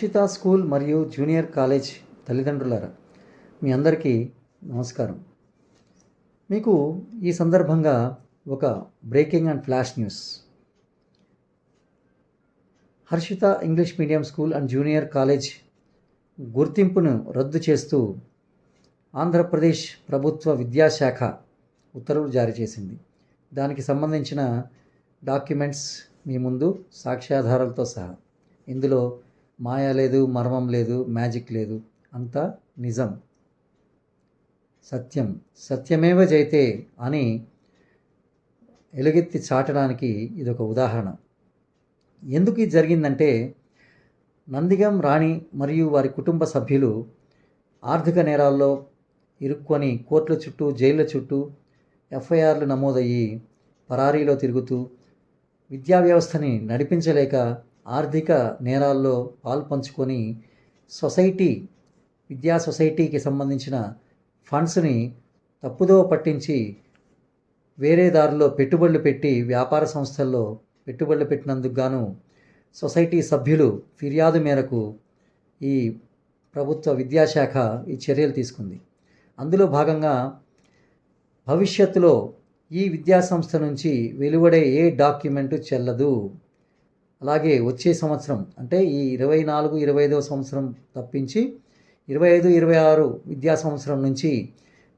రక్షిత school మరియు junior college తల్లిదండ్రులారా, మీ అందరికీ నమస్కారం. మీకు ఈ సందర్భంగా ఒక breaking and flash news. Harshita English medium school and junior college గుర్తింపును రద్దు చేస్తూ ఆంధ్రప్రదేశ్ ప్రభుత్వ విద్యాశాఖ ఉత్తర్వులు జారీ చేసింది. దానికి సంబంధించిన డాక్యుమెంట్స్ మీ ముందు సాక్ష్యాధారాలతో సహా. ఇందులో మాయ లేదు, మర్మం లేదు, మ్యాజిక్ లేదు, అంతా నిజం, సత్యం. సత్యమేవ జయతే అని ఎలుగెత్తి చాటడానికి ఇదొక ఉదాహరణ. ఎందుకు ఇది జరిగిందంటే, నందిగం రాణి మరియు వారి కుటుంబ సభ్యులు ఆర్థిక నేరాల్లో ఇరుక్కొని కోర్టుల చుట్టూ, జైళ్ళ చుట్టూ ఎఫ్ఐఆర్లు నమోదయ్యి పరారీలో తిరుగుతూ విద్యా వ్యవస్థని నడిపించలేక ఆర్థిక నేరాల్లో పాల్పంచుకొని విద్యా సొసైటీకి సంబంధించిన ఫండ్స్ని తప్పుదోవ పట్టించి వేరే దారిలో పెట్టుబడులు పెట్టి వ్యాపార సంస్థల్లో పెట్టుబడులు పెట్టినందుకు గాను సొసైటీ సభ్యులు ఫిర్యాదు మేరకు ఈ ప్రభుత్వ విద్యాశాఖ ఈ చర్యలు తీసుకుంది. అందులో భాగంగా భవిష్యత్తులో ఈ విద్యాసంస్థ నుంచి వెలువడే ఏ డాక్యుమెంటు చెల్లదు. అలాగే వచ్చే సంవత్సరం అంటే ఈ 24-25 సంవత్సరం తప్పించి 25-26 విద్యా సంవత్సరం నుంచి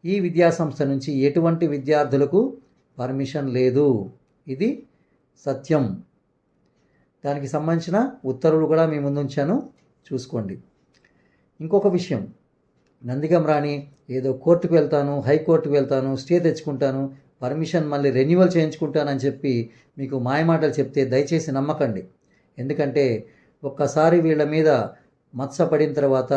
ఈ విద్యాసంస్థ నుంచి ఎటువంటి విద్యార్థులకు పర్మిషన్ లేదు. ఇది సత్యం. దానికి సంబంధించిన ఉత్తర్వులు కూడా మీ ముందుంచాను, చూసుకోండి. ఇంకొక విషయం, నందిగం రాణి ఏదో కోర్టుకు వెళ్తాను, హైకోర్టుకు వెళ్తాను, స్టే తెచ్చుకుంటాను, పర్మిషన్ మళ్ళీ రెన్యువల్ చేయించుకుంటానని చెప్పి మీకు మాయమాటలు చెప్తే దయచేసి నమ్మకండి. ఎందుకంటే ఒక్కసారి వీళ్ళ మీద మచ్చ పడిన తర్వాత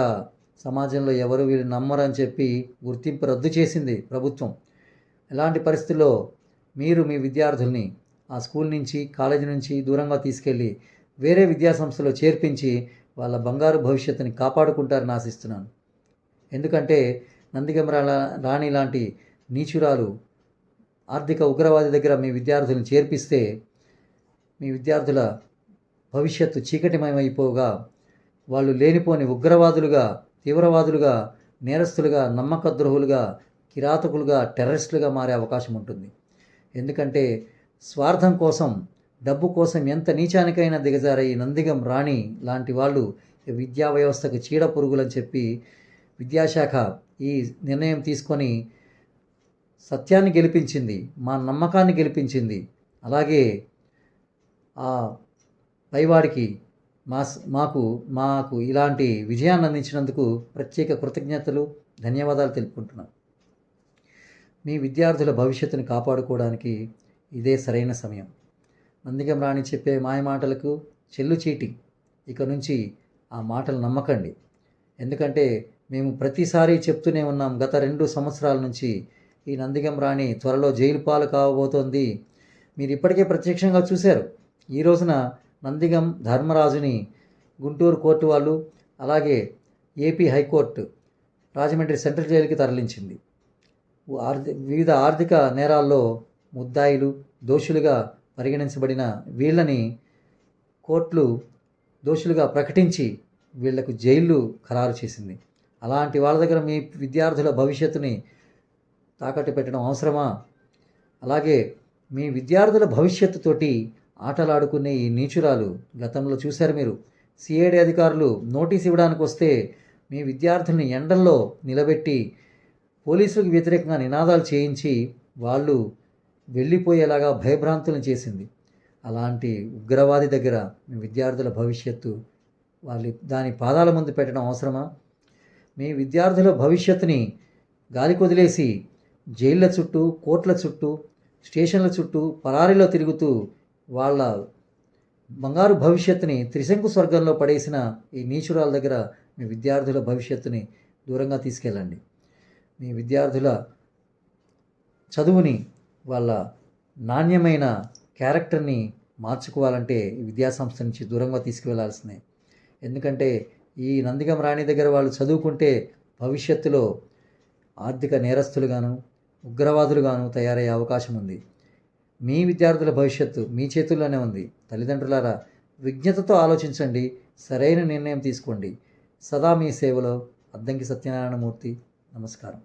సమాజంలో ఎవరు వీళ్ళు నమ్మరని చెప్పి గుర్తింపు రద్దు చేసింది ప్రభుత్వం. ఎలాంటి పరిస్థితుల్లో మీరు మీ విద్యార్థుల్ని ఆ స్కూల్ నుంచి, కాలేజీ నుంచి దూరంగా తీసుకెళ్ళి వేరే విద్యాసంస్థలో చేర్పించి వాళ్ళ బంగారు భవిష్యత్తుని కాపాడుకుంటారని ఆశిస్తున్నాను. ఎందుకంటే నందిగం రాణి లాంటి నీచురాలు ఆర్థిక ఉగ్రవాది దగ్గర మీ విద్యార్థులను చేర్పిస్తే మీ విద్యార్థుల భవిష్యత్తు చీకటిమయమైపోగా వాళ్ళు లేనిపోని ఉగ్రవాదులుగా, తీవ్రవాదులుగా, నేరస్తులుగా, నమ్మకద్రోహులుగా, కిరాతకులుగా, టెర్రరిస్టులుగా మారే అవకాశం ఉంటుంది. ఎందుకంటే స్వార్థం కోసం, డబ్బు కోసం ఎంత నీచానికైనా దిగజారే ఈ నందిగం రాణి లాంటి వాళ్ళు విద్యా వ్యవస్థకు చీడ పురుగులని చెప్పి విద్యాశాఖ ఈ నిర్ణయం తీసుకొని సత్యాన్ని గెలిపించింది, మా నమ్మకాన్ని గెలిపించింది. అలాగే ఆ పైవాడికి మాకు ఇలాంటి విజయాన్ని అందించినందుకు ప్రత్యేక కృతజ్ఞతలు, ధన్యవాదాలు తెలుపుకుంటున్నాను. మీ విద్యార్థుల భవిష్యత్తుని కాపాడుకోవడానికి ఇదే సరైన సమయం. నందిగం రాణి చెప్పే మాయమాటలకు చెల్లుచీటి. ఇక నుంచి ఆ మాటలు నమ్మకండి. ఎందుకంటే మేము ప్రతిసారి చెప్తూనే ఉన్నాం, గత 2 సంవత్సరాల నుంచి ఈ నందిగం రాణి త్వరలో జైలు పాలు కావబోతోంది. మీరు ఇప్పటికే ప్రత్యక్షంగా చూశారు. ఈ రోజున నందిగం ధర్మరాజుని గుంటూరు కోర్టు వాళ్ళు, అలాగే ఏపీ హైకోర్టు రాజమండ్రి సెంట్రల్ జైలుకి తరలించింది. వివిధ ఆర్థిక నేరాల్లో ముద్దాయిలు, దోషులుగా పరిగణించబడిన వీళ్ళని కోర్టులు దోషులుగా ప్రకటించి వీళ్లకు జైళ్ళు ఖరారు చేసింది. అలాంటి వాళ్ళ దగ్గర మీ విద్యార్థుల భవిష్యత్తుని తాకట్టు పెట్టడం అవసరమా? అలాగే మీ విద్యార్థుల భవిష్యత్తుతోటి ఆటలాడుకునే ఈ నీచురాలు గతంలో చూశారు మీరు. సిఐడి అధికారులు నోటీస్ ఇవ్వడానికి వస్తే మీ విద్యార్థుల్ని ఎండల్లో నిలబెట్టి పోలీసులకు వ్యతిరేకంగా నినాదాలు చేయించి వాళ్ళు వెళ్ళిపోయేలాగా భయభ్రాంతులను చేసింది. అలాంటి ఉగ్రవాది దగ్గర మీ విద్యార్థుల భవిష్యత్తు దాని పాదాల ముందు పెట్టడం అవసరమా? మీ విద్యార్థుల భవిష్యత్తుని గాలికి వదిలేసి జైళ్ళ చుట్టూ, కోర్టుల చుట్టూ, స్టేషన్ల చుట్టూ పరారీలో తిరుగుతూ వాళ్ళ బంగారు భవిష్యత్తుని త్రిశంకు స్వర్గంలో పడేసిన ఈ నీచురాల దగ్గర మీ విద్యార్థుల భవిష్యత్తుని దూరంగా తీసుకెళ్ళండి. మీ విద్యార్థుల చదువుని, వాళ్ళ నాణ్యమైన క్యారెక్టర్ని మార్చుకోవాలంటే ఈ విద్యాసంస్థ నుంచి దూరంగా తీసుకువెళ్లాల్సిందే. ఎందుకంటే ఈ నందిగం రాణి దగ్గర వాళ్ళు చదువుకుంటే భవిష్యత్తులో ఆర్థిక నేరస్తులుగాను, ఉగ్రవాదులుగాను తయారయ్యే అవకాశం ఉంది. మీ విద్యార్థుల భవిష్యత్తు మీ చేతుల్లోనే ఉంది. తల్లిదండ్రులారా, విజ్ఞతతో ఆలోచించండి, సరైన నిర్ణయం తీసుకోండి. సదా మీ సేవలో అద్దంకి సత్యనారాయణమూర్తి. నమస్కారం.